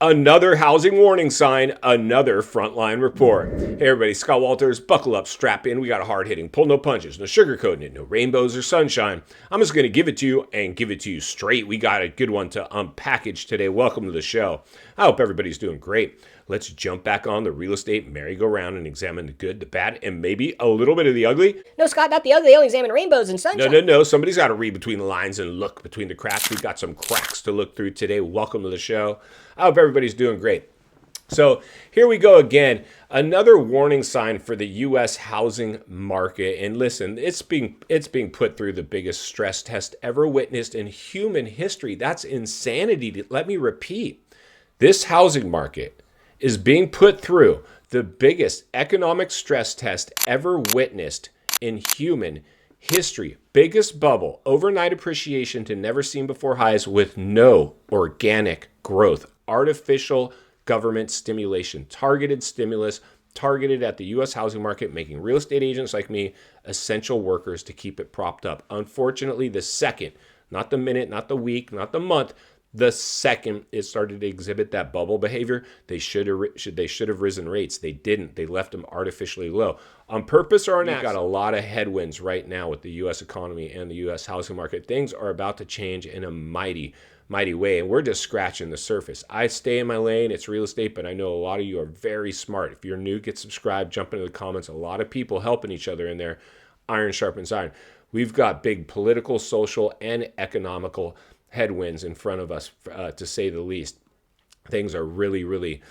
Another housing warning sign, another frontline report. Hey everybody, Scott Walters, buckle up, strap in. We got a hard hitting, pull no punches, no sugarcoating it, no rainbows or sunshine. I'm just going to give it to you and give it to you straight. We got a good one to unpackage today. Welcome to the show. I hope everybody's doing great. Let's jump back on the real estate merry-go-round and examine the good, the bad, and maybe a little bit of the ugly. No, Scott, not the ugly. They only examine rainbows and sunshine. No. Somebody's got to read between the lines and look between the cracks. We've got some cracks to look through today. Welcome to the show. I hope everybody's doing great. So here we go again. Another warning sign for the U.S. housing market. And listen, it's being put through the biggest stress test ever witnessed in human history. That's insanity. Let me repeat. This housing market is being put through the biggest economic stress test ever witnessed in human history. Biggest bubble, overnight appreciation to never seen before highs with no organic growth. Artificial government stimulation, targeted stimulus, targeted at the U.S. housing market, making real estate agents like me essential workers to keep it propped up. Unfortunately, the second, not the minute, not the week, not the month, the second it started to exhibit that bubble behavior, they should have risen rates. They didn't. They left them artificially low. On purpose or on accident. We've got a lot of headwinds right now with the U.S. economy and the U.S. housing market. Things are about to change in a mighty way, and we're just scratching the surface. I stay in my lane. It's real estate, but I know a lot of you are very smart. If you're new, get subscribed, jump into the comments. A lot of people helping each other in there. Iron sharpens iron. We've got big political, social, and economical headwinds in front of us, to say the least. Things are really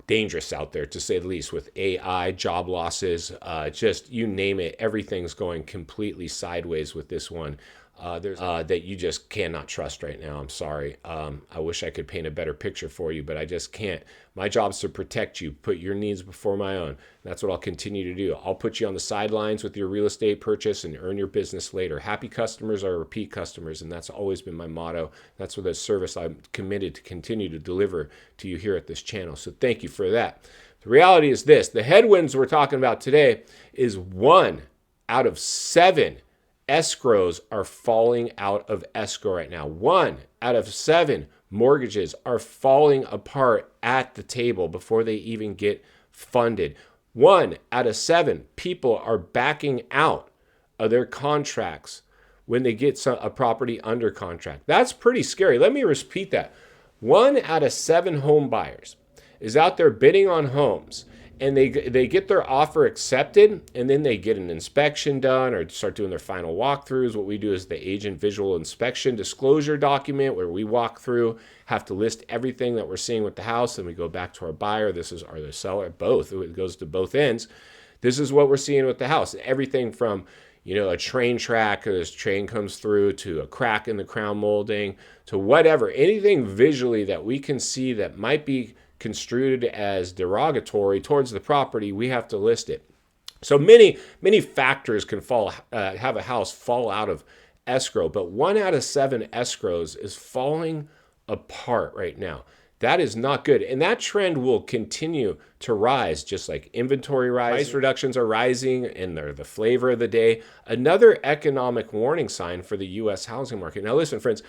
dangerous out there, to say the least, with AI, job losses, just you name it. Everything's going completely sideways with this one. That you just cannot trust right now. I'm sorry. I wish I could paint a better picture for you, but I just can't. My job is to protect you, put your needs before my own. That's what I'll continue to do. I'll put you on the sidelines with your real estate purchase and earn your business later. Happy customers are repeat customers, and that's always been my motto. That's what the service I'm committed to continue to deliver to you here at this channel. So thank you for that. The reality is this. The headwinds we're talking about today is 1 out of 7 escrows are falling out of escrow right now. 1 out of 7 mortgages are falling apart at the table before they even get funded. 1 out of 7 people are backing out of their contracts when they get a property under contract. That's pretty scary. Let me repeat that. 1 out of 7 home buyers is out there bidding on homes, and they get their offer accepted, and then they get an inspection done or start doing their final walkthroughs. What we do is the agent visual inspection disclosure document, where we walk through, have to list everything that we're seeing with the house, and we go back to our buyer, or the seller, both. It goes to both ends. This is what we're seeing with the house. Everything from a train track, this train comes through, to a crack in the crown molding, to whatever. Anything visually that we can see that might be construed as derogatory towards the property, we have to list it. So many factors can have a house fall out of escrow, but 1 out of 7 escrows is falling apart right now. That is not good, and that trend will continue to rise, just like inventory rise. Price reductions are rising, and they're the flavor of the day. Another economic warning sign for the U.S. housing market. Now listen, friends,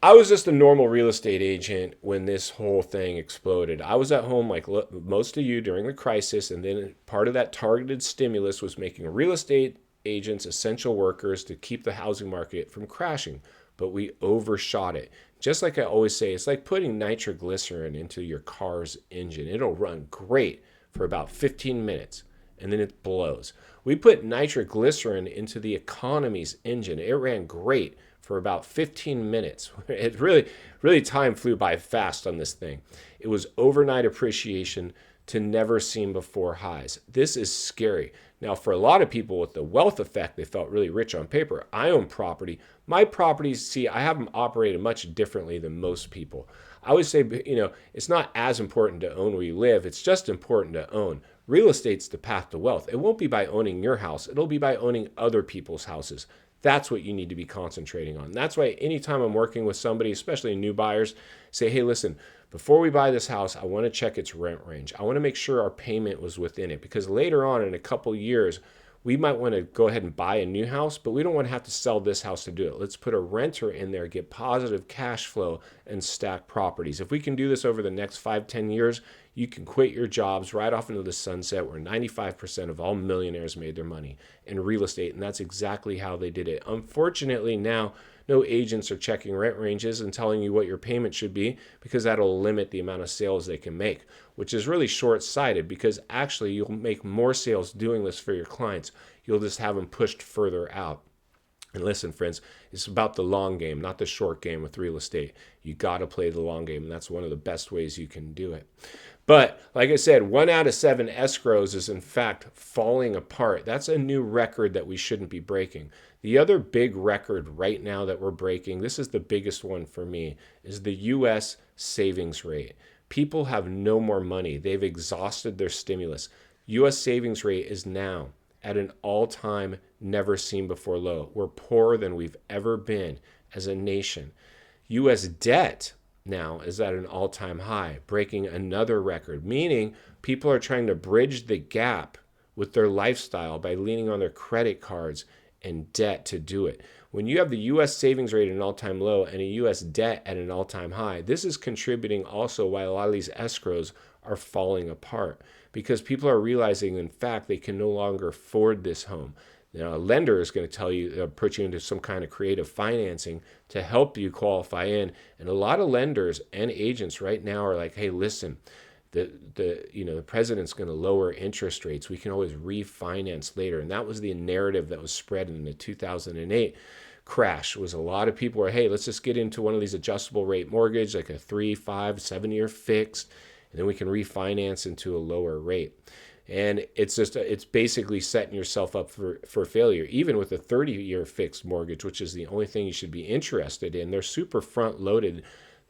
I was just a normal real estate agent when this whole thing exploded. I was at home like most of you during the crisis, and then part of that targeted stimulus was making real estate agents essential workers to keep the housing market from crashing. But we overshot it. Just like I always say, it's like putting nitroglycerin into your car's engine. It'll run great for about 15 minutes, and then it blows. We put nitroglycerin into the economy's engine. It ran great for about 15 minutes. It really time flew by fast on this thing. It was overnight appreciation to never seen before highs. This is scary. Now, for a lot of people with the wealth effect, they felt really rich on paper. I own property. My properties, I have them operated much differently than most people. I would say, it's not as important to own where you live. It's just important to own. Real estate's the path to wealth. It won't be by owning your house. It'll be by owning other people's houses. That's what you need to be concentrating on. That's why anytime I'm working with somebody, especially new buyers, say, hey, listen, before we buy this house, I want to check its rent range. I want to make sure our payment was within it, because later on in a couple years, we might want to go ahead and buy a new house, but we don't want to have to sell this house to do it. Let's put a renter in there, get positive cash flow, and stack properties. If we can do this over the next 5-10 years, you can quit your jobs right off into the sunset, where 95% of all millionaires made their money in real estate. And that's exactly how they did it. Unfortunately, now no agents are checking rent ranges and telling you what your payment should be, because that'll limit the amount of sales they can make, which is really short-sighted, because actually you'll make more sales doing this for your clients. You'll just have them pushed further out. And listen, friends, it's about the long game, not the short game with real estate. You got to play the long game, and that's one of the best ways you can do it. But like I said, 1 out of 7 escrows is in fact falling apart. That's a new record that we shouldn't be breaking. The other big record right now that we're breaking, this is the biggest one for me, is the U.S. savings rate. People have no more money. They've exhausted their stimulus. U.S. savings rate is now at an all-time, never seen before low. We're poorer than we've ever been as a nation. U.S. debt now is at an all-time high, breaking another record, meaning people are trying to bridge the gap with their lifestyle by leaning on their credit cards and debt to do it. When you have the U.S. savings rate at an all-time low and a U.S. debt at an all-time high, this is contributing also why a lot of these escrows are falling apart, because people are realizing, in fact, they can no longer afford this home. Now, a lender is going to tell you, put you into some kind of creative financing to help you qualify in. And a lot of lenders and agents right now are like, hey, listen, the president's going to lower interest rates. We can always refinance later. And that was the narrative that was spread in the 2008 crash. Was a lot of people were, hey, let's just get into one of these adjustable rate mortgage, like a 3, 5, 7-year fixed, and then we can refinance into a lower rate. And it's basically setting yourself up for failure. Even with a 30-year fixed mortgage, which is the only thing you should be interested in, they're super front loaded.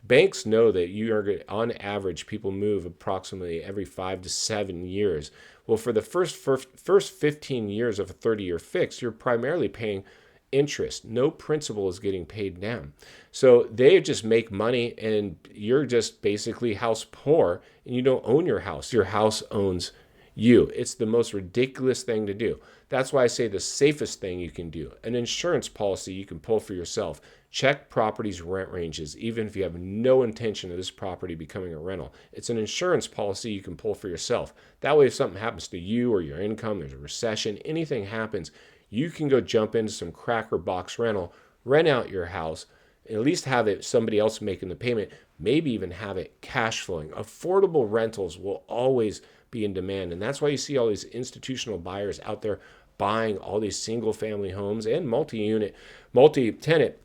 Banks know that you are, on average, people move approximately every 5 to 7 years. Well, for the first 15 years of a 30-year fix, you're primarily paying interest. No principal is getting paid down. So they just make money, and you're just basically house poor, and you don't own your house. Your house owns you. It's the most ridiculous thing to do. That's why I say the safest thing you can do. An insurance policy you can pull for yourself. Check properties' rent ranges, even if you have no intention of this property becoming a rental. It's an insurance policy you can pull for yourself. That way, if something happens to you or your income, there's a recession, anything happens, you can go jump into some cracker box rental, rent out your house, and at least have it somebody else making the payment, maybe even have it cash flowing. Affordable rentals will always be in demand. And that's why you see all these institutional buyers out there buying all these single family homes and multi-unit, multi-tenant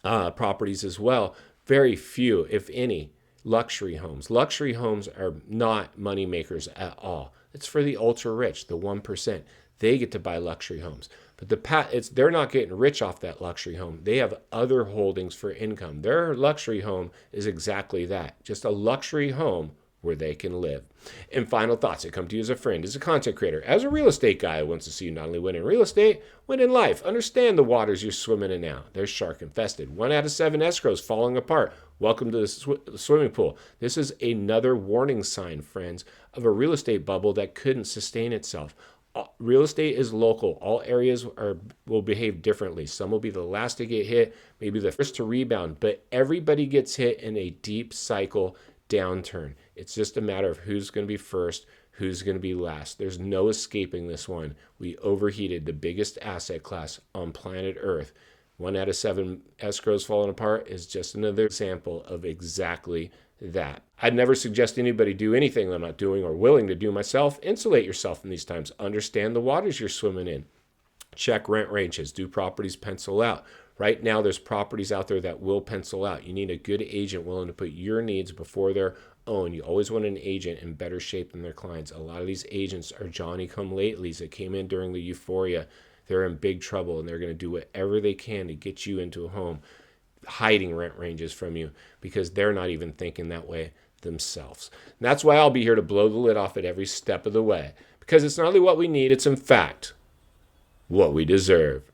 properties as well. Very few, if any, luxury homes. Luxury homes are not money makers at all. It's for the ultra rich, the 1%. They get to buy luxury homes. But they're not getting rich off that luxury home. They have other holdings for income. Their luxury home is exactly that, just a luxury home where they can live. And final thoughts that come to you as a friend, as a content creator, as a real estate guy who wants to see you not only win in real estate, win in life. Understand the waters you're swimming in now. They're shark infested. 1 out of 7 escrows falling apart. Welcome to the swimming pool. This is another warning sign, friends, of a real estate bubble that couldn't sustain itself. Real estate is local. All areas will behave differently. Some will be the last to get hit, maybe the first to rebound, but everybody gets hit in a deep cycle downturn. It's just a matter of who's going to be first, who's going to be last. There's no escaping this one. We overheated the biggest asset class on planet Earth. 1 out of 7 escrows falling apart is just another example of exactly that. I'd never suggest anybody do anything I'm not doing or willing to do myself. Insulate yourself in these times. Understand the waters you're swimming in. Check rent ranges. Do properties pencil out? Right now, there's properties out there that will pencil out. You need a good agent willing to put your needs before their own. You always want an agent in better shape than their clients. A lot of these agents are Johnny-come-latelys that came in during the euphoria. They're in big trouble, and they're going to do whatever they can to get you into a home, hiding rent ranges from you because they're not even thinking that way themselves. And that's why I'll be here to blow the lid off at every step of the way, because it's not only what we need, it's in fact what we deserve.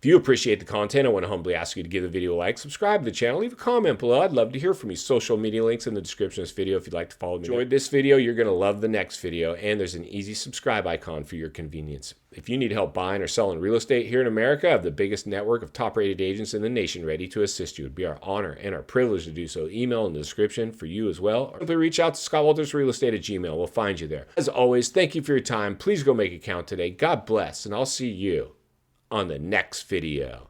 If you appreciate the content, I want to humbly ask you to give the video a like, subscribe to the channel, leave a comment below. I'd love to hear from you. Social media links in the description of this video if you'd like to follow me. Enjoyed this video, you're going to love the next video, and there's an easy subscribe icon for your convenience. If you need help buying or selling real estate here in America, I have the biggest network of top-rated agents in the nation ready to assist you. It'd be our honor and our privilege to do so. Email in the description for you as well. Or simply reach out to scottwaltersrealestate@gmail.com. We'll find you there. As always, thank you for your time. Please go make it count today. God bless, and I'll see you on the next video.